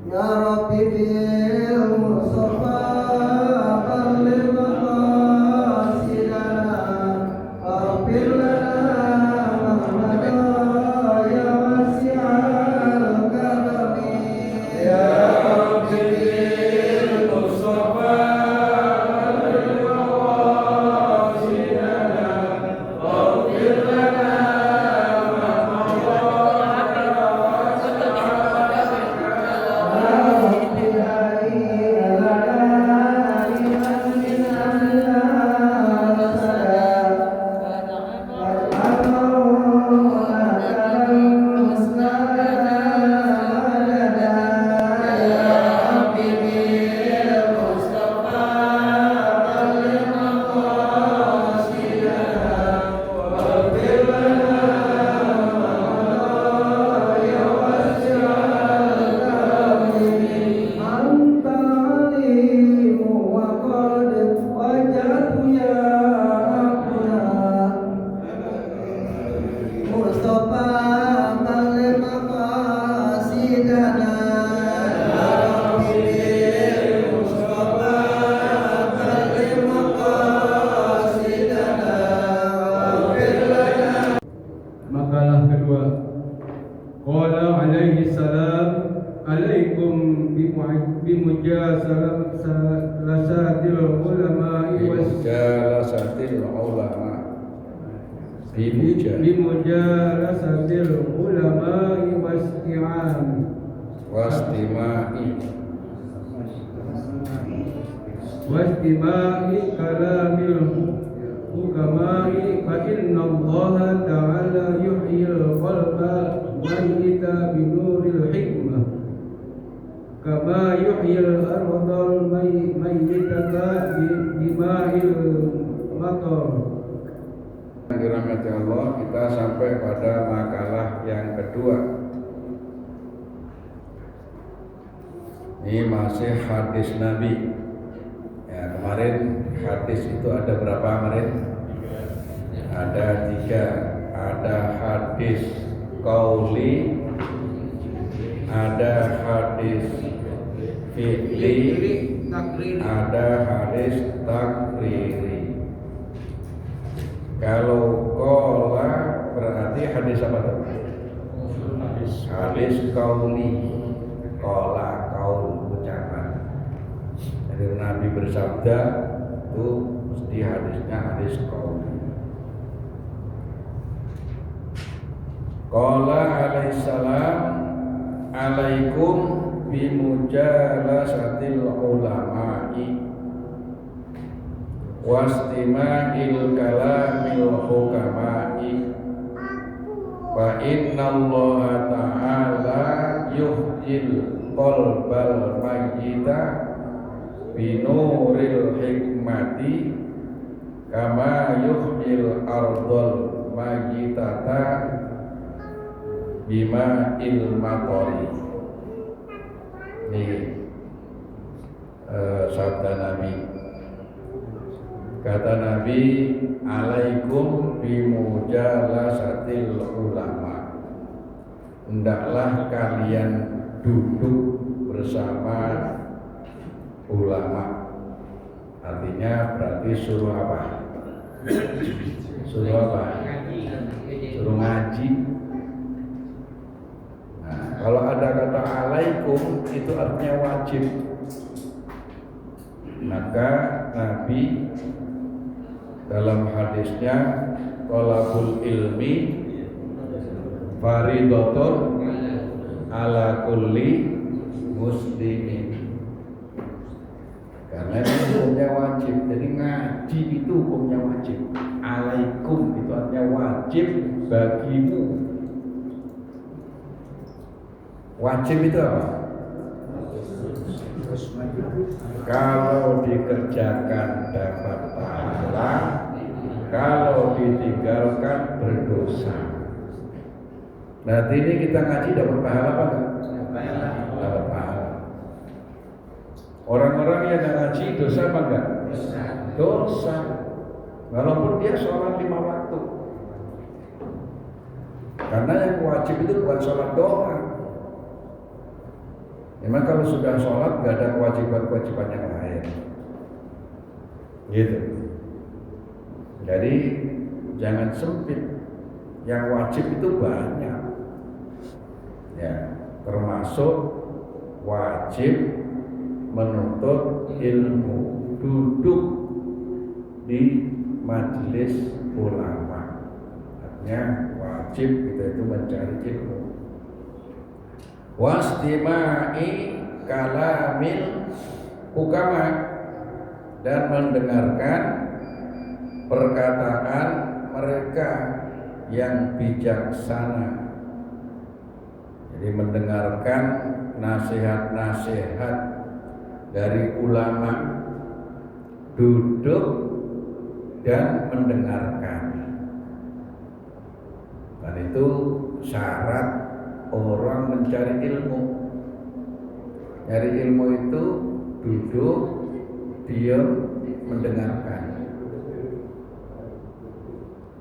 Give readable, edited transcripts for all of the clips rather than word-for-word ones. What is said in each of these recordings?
Ya Rabbi bil Mustafa balligh maqasidana waghfir lana Muhammadan ya wasi'al karami ya Rabbi bil Mustafa balligh maqasidana waghfir lana Makalah kedua, qala alaihi salam, alaikum bimujalasatil ulama Bimujalasatil ulama. bimujalasatil ulama wastima'i kalamil hukama'i fa inna Allah ta'ala yuhyil qalba mayyita binuril hikmah kama yuhyil ardal mayyitata bima'il matar. Dirahmati Allah, kita sampai pada makalah yang kedua. Ini masih hadis Nabi. Ya, kemarin hadis itu ada berapa kemarin? Ada 3. Ada hadis qauli, ada hadis fi'li, ada hadis takriri. Kalau qala berarti hadis apa tuh? Hadis qauli. Qala qaul, ucapan. Jadi Nabi bersabda itu mesti hadisnya hadis qauli. Qala alaihi salam, alaikum bimujalasatil ulama'i wastima'il kalamil hukama'i fa innallaha ta'ala yuhyil qalbal mayyita binuril hikmati kama yuhyil ardal mayyitata bima ilmatori. Ini sabda Nabi. Kata Nabi, alaikum bimujalasatil ulama. Hendaklah kalian duduk bersama ulama. Artinya berarti suruh apa? Suruh apa? Suruh ngaji. Nah, kalau ada kata alaikum itu artinya wajib. Maka Nabi dalam hadisnya thalabul ilmi faridatun ala kulli muslimin. Karena itu hukumnya wajib. Jadi ngaji itu hukumnya wajib. Alaikum itu artinya wajib bagimu. Wajib itu apa? Kalau dikerjakan dapat pahala, kalau ditinggalkan berdosa. Nah ini kita ngaji dapat pahala apa enggak? Dapat haji dosa apa enggak? Dosa. Walaupun dia sholat 5 waktu. Karena yang wajib itu bukan sholat doang. Memang kalau sudah sholat gak ada kewajiban-kewajiban yang lain. Gitu. Jadi jangan sempit. Yang wajib itu banyak. Ya, termasuk wajib menuntut ilmu, duduk di majelis ulama. Artinya wajib kita itu mencari ilmu. Wastimai kalamil hukama, dan mendengarkan perkataan mereka yang bijaksana. Jadi mendengarkan nasihat-nasihat dari ulama, duduk dan mendengarkan. Dan itu syarat orang mencari ilmu. Nyari ilmu itu duduk, diam, mendengarkan.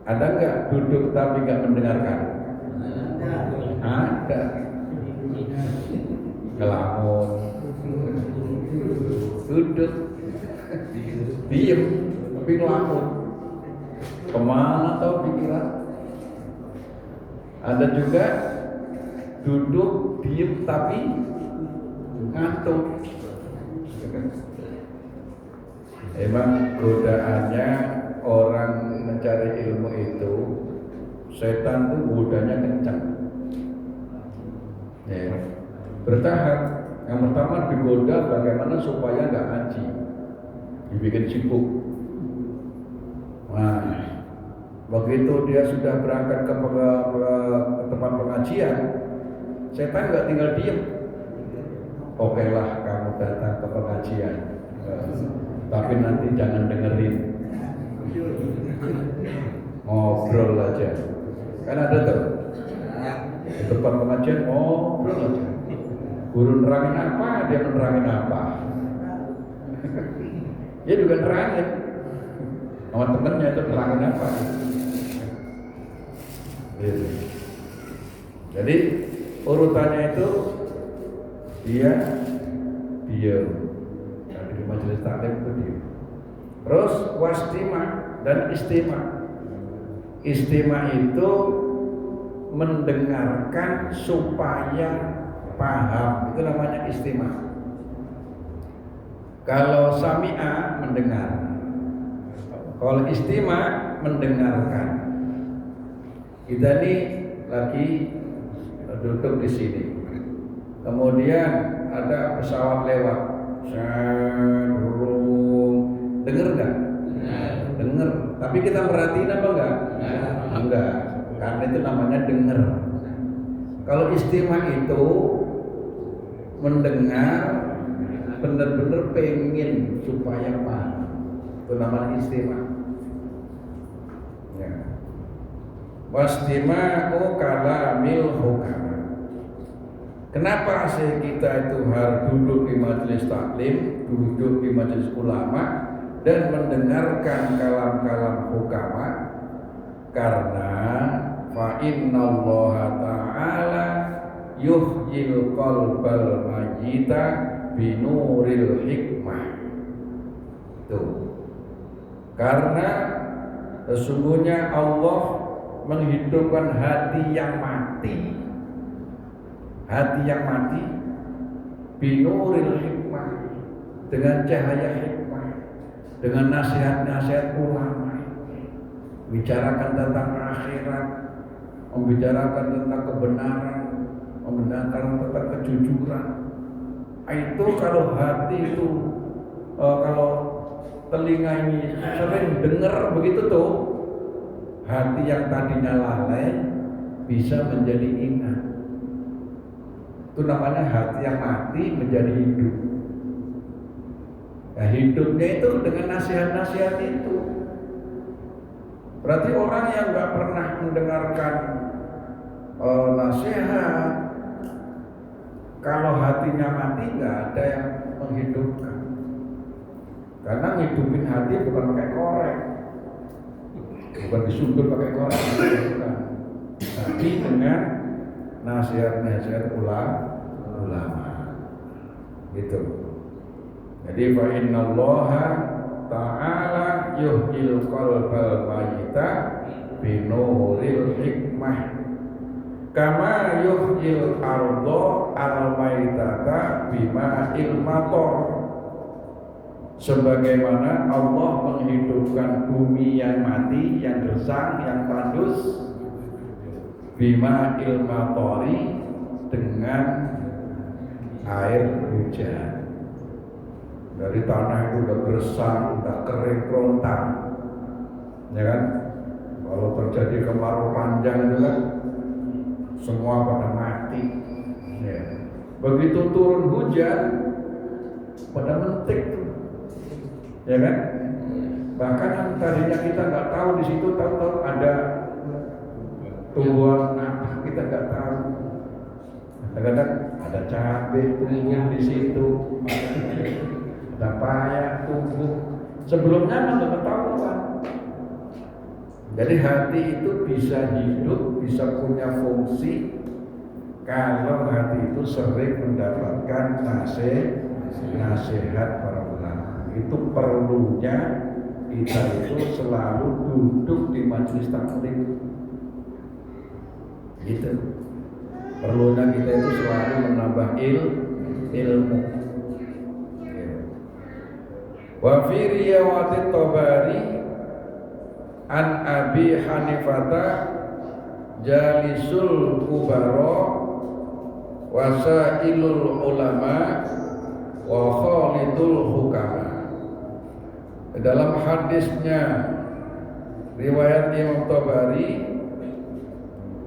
Ada nggak duduk tapi nggak mendengarkan? Ada. Ngelamun, duduk, diam, tapi ngelamun. Kemana tahu pikiran? Ada juga duduk, diam tapi ngantuk. Emang godaannya orang mencari ilmu itu, setan tuh godanya kencang. Ya, bertahap. Yang pertama digoda bagaimana supaya nggak ngaji, dibikin sibuk. Nah, begitu dia sudah berangkat ke tempat pengajian, setan nggak tinggal diem. Oke lah, kamu datang ke pengajian, tapi nanti jangan dengerin, ngobrol aja. Kan ada tuh di tempat pengajian, ngobrol aja. Guru nerangin apa, dia menerangin apa. Dia juga nerangin sama temennya, itu nerangin apa. Gitu. Jadi urutannya itu dia diam. Nah, di majelis taklim itu diam. Terus wastima dan istima. Istima itu mendengarkan supaya paham, itu namanya istima. Kalau sami'a mendengar, kalau istima mendengarkan. Kita ini lagi duduk di sini, kemudian ada pesawat lewat, denger nggak? Denger. Tapi kita perhatiin apa enggak? Enggak. Karena itu namanya denger. Kalau istima itu mendengar, benar-benar pengen supaya paham, itu namanya istima. Ya. Wastima'u kalamil hukama. Kenapa sih kita itu harus duduk di majelis taklim, duduk di majelis ulama, dan mendengarkan kalam-kalam hukama? Karena fa innallaha ta'ala yuhyil qalbal mayyita binuril hikmah. Tuh. Karena sesungguhnya Allah menghidupkan hati yang mati. Hati yang mati binuril hikmah, dengan cahaya hikmah, dengan nasihat-nasihat ulama, bicarakan tentang akhirat, membicarakan tentang kebenaran, membicarakan tentang kejujuran. Itu kalau hati itu, kalau telinga ini sering dengar begitu tuh, hati yang tadinya lalai bisa menjadi ingat. Itu namanya hati yang mati menjadi hidup. Nah, hidupnya itu dengan nasihat-nasihat itu. Berarti orang yang nggak pernah mendengarkan nasihat, kalau hatinya mati nggak ada yang menghidupkan. Karena ngidupin hati bukan pakai korek, bukan disundul pakai korek, bukan. Tapi dengan nasihat-nasihat ulama, gitu. Jadi fa innallaha ta'ala yuhyil qalbal mayyita binuril hikmah kama yuhyil ardo al mayyitata bima'il mator. Sebagaimana Allah menghidupkan bumi yang mati, yang gersang, yang tandus, bima'il matori, dengan air hujan. Dari tanah itu udah gersang, udah kering kerontang, ya kan? Kalau terjadi kemarau panjang itu kan semua pada mati. Ya. Begitu turun hujan, pada mentik tuh, ya kan? Bahkan yang tadinya kita nggak tahu di situ, tahu-tahu ada tumbuhan apa kita nggak tahu. Kadang-kadang ada cabai tumbuh di situ. Ada payah tumbuh, sebelumnya memang nggak ketahuan. Jadi hati itu bisa hidup, bisa punya fungsi kalau hati itu sering mendapatkan nasihat para ulama. Itu perlunya kita itu selalu duduk di majelis taklim. Gitu. Perlunya kita itu selalu menambah ilmu. Wa fi riwayatit Tabari an Abi Hanifata jalisul kubara wasailul ulama wa khalidul hukama. Dalam hadisnya riwayat Imam Tabari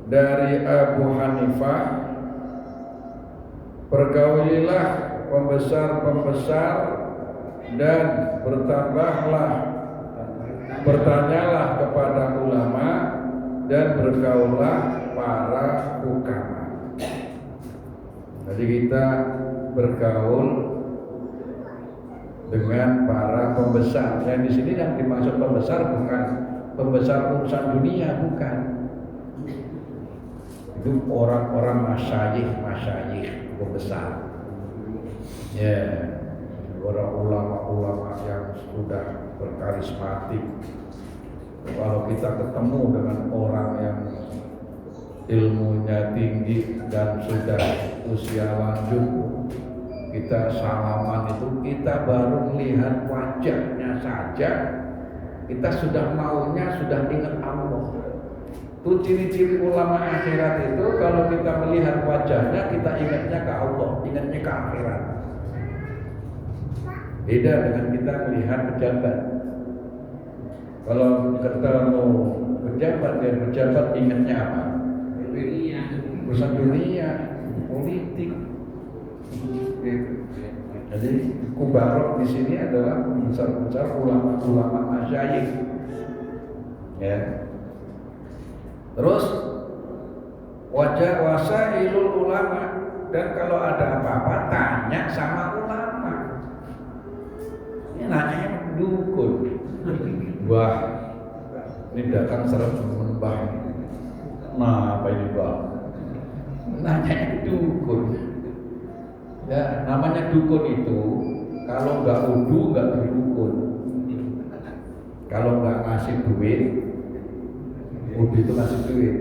dari Abu Hanifah, pergaulilah pembesar-pembesar dan bertanyalah kepada ulama dan bergaullah para hukama. Jadi kita bergaul dengan para pembesar. Yang di sini yang dimaksud pembesar bukan pembesar urusan dunia, bukan. Itu orang-orang masyayikh pembesar. Ya. Orang ulama-ulama yang sudah berkarismatik. Kalau kita ketemu dengan orang yang ilmunya tinggi dan sudah usia lanjut, kita salaman itu, kita baru melihat wajahnya saja, kita sudah maunya, sudah ingat Allah. Itu ciri-ciri ulama akhirat itu, kalau kita melihat wajahnya, kita ingatnya ke Allah, ingatnya ke akhirat. Beda dengan kita melihat pejabat. Kalau ketemu pejabat, ya pejabat ingatnya apa? Urusan dunia, politik. Gitu. Jadi kubarok di sini adalah besar-besar ulama-ulama masyayikh. Ya. Terus wajah wasailul ulama, dan kalau ada apa-apa tanya sama ulama. Ini nanya dukun. Wah, ini datang serem menyembah. Nah, apa ini Pak? Nanya dukun. Ya, namanya dukun itu kalau nggak udu nggak berdukun. Kalau nggak ngasih duit, udu itu ngasih duit,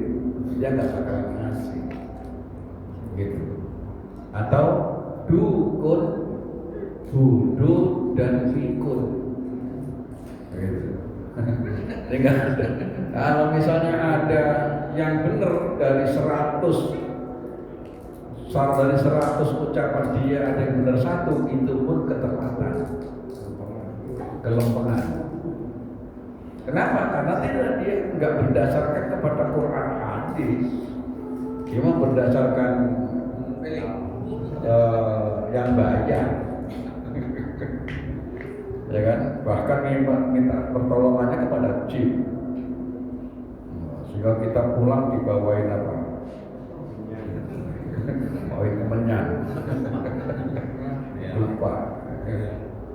dia nggak bakalan ngasih. Gitu. Atau dukun, budu dan fikun. Gitu. Enggak ada. Kalau misalnya ada yang benar dari 100 ucapan dia ada yang benar 1, itu pun ketepatan, kelempengan. Kenapa? Karena dia nggak berdasarkan kepada Quran hadis, cuma berdasarkan yang banyak. Ya kan, bahkan minta pertolongannya kepada jin, sehingga kita pulang dibawain apa? Bawain kemenyan, lupa.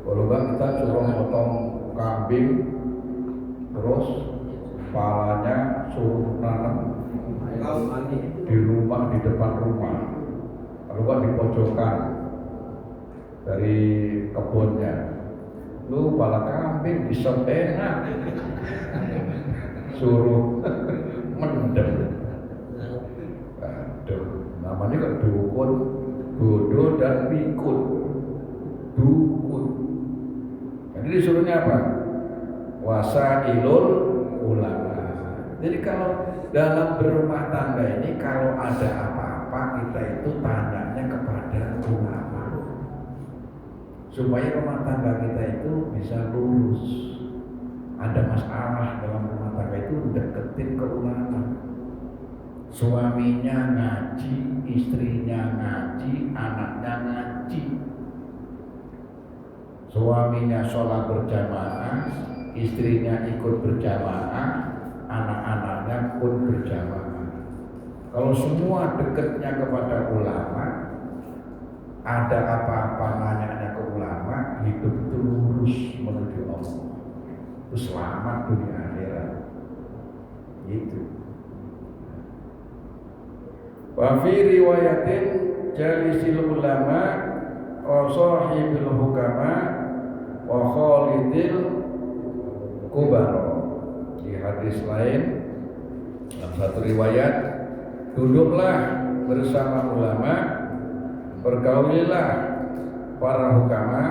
Kalau enggak kita suruh potong kambing, terus kepalanya suruh nanam di rumah, di depan rumah, kalau enggak di pojokan dari kebunnya. Lu kepala kambing bisa enak, suruh mendem. Aduh, namanya kan dukun, bodoh dan pikun. Dukun. Jadi disuruhnya apa? Wasailul ulama. Jadi kalau dalam berumah tangga ini kalau ada apa-apa kita itu tanyanya kepada ulama supaya rumah tangga kita itu bisa lurus. Ada masalah dalam rumah tangga itu deketin ke ulama. Suaminya ngaji, istrinya ngaji, anaknya ngaji. Suaminya sholat berjamaah, istrinya ikut berjamaah, anak-anaknya pun berjamaah. Kalau semua dekatnya kepada ulama, ada apa-apa nanya ke ulama, hidup itu lurus menuju Allah. Itu selamat dunia akhirat. Itu. Wa fi riwayatin jalisil ulama wa sahibil hukama wa khalidil kubara. Di hadis lain dalam satu riwayat, duduklah bersama ulama, bergaulilah para hukama,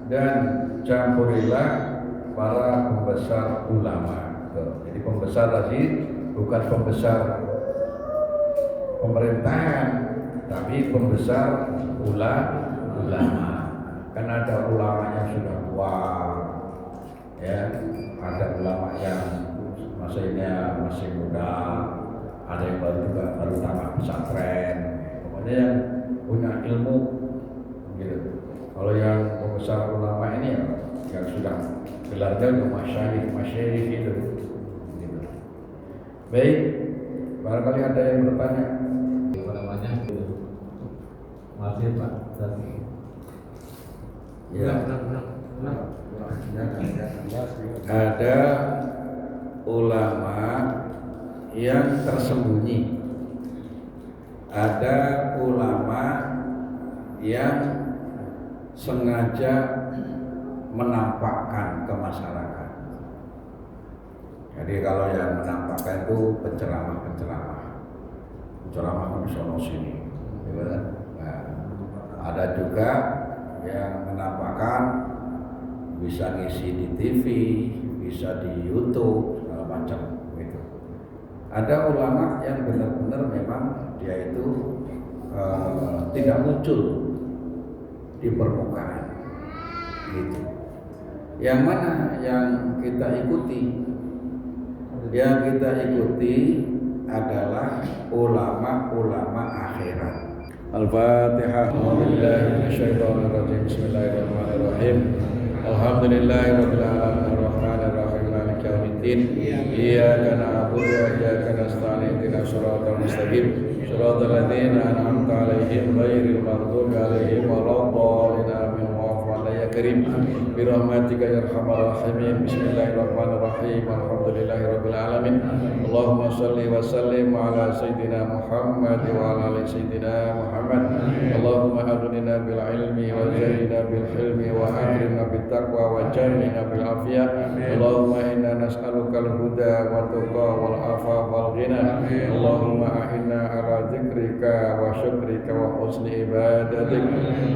dan campurilah para pembesar ulama. Jadi pembesar tadi bukan pembesar pemerintahan, tapi pembesar ulama. Kan ada ulama yang sudah tua, ya, ada ulama yang masih muda, ada yang baru tamat pesantren. Pokoknya yang punya ilmu, gitu. Kalau yang pembesar ulama ini yang sudah gelarnya masyayikh gitu. Baik, barangkali ada yang bertanya. Namanya masih Pak. Ya. Ada ulama yang tersembunyi, ada ulama yang sengaja menampakkan ke masyarakat. Jadi kalau yang menampakkan itu penceramah di sono sini, gitu kan? Nah, ada juga yang menampakkan bisa ngisi di TV, bisa di YouTube, segala macam gitu. Ada ulama yang benar-benar memang dia itu tidak muncul di permukaan, gitu. Yang mana yang kita ikuti? Yang kita ikuti adalah ulama-ulama akhirat. Al-Fatihah. Bismillahirrahmanirrahim. Alhamdulillahirabbil alamin arrahmanir rahim maliki yaumiddin. Iyyaka na'budu wa iyyaka nasta'in ihdinas siratal mustaqim. Siratal ladzina an'amta 'alaihim ghairil maghdubi 'alaihim waladdallin. Amin. Ya Karim, bi rahmatika ya arhamar rahimin. Bismillahirrahmanirrahim. Alhamdulillahirabbil alamin. Allahumma shalli wa sallim ala sayyidina Muhammad wa ala ali sayyidina Muhammad. Allahumma aghnina bil ilmi wa zayyina bil hilmi wa akrimna bit taqwa wa jannina bil afiyah. Allahumma inna nas'aluka al huda wa tuqa wal afaf wal ghina. Allahumma a'inna ala dzikrika wa syukrika wa husni ibadatik.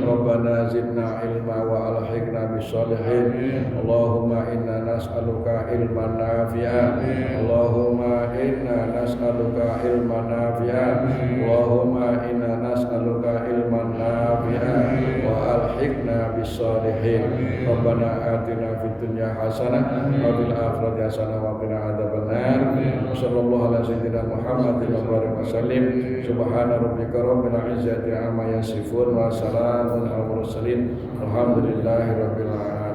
Rabbana zidna ilma wa alhiqna bisolihin. Allahumma inna nas'aluka ilman nafi'a. Allahumma inna nas'aluka ilman nafi'a. Allahumma inna nas'aluka ilman nafi'a wa alhiqna bisolihin. Rabbana atina fid dunya hasanah wa fil akhirati hasanah wa qina adzabannar. Sallallahu ala sayyidina Muhammadin wa barik wa sallim. Subhana rabbika rabbil izzati amma yasifun wa salamun alal mursalin. Alhamdulillahirabbil alamin.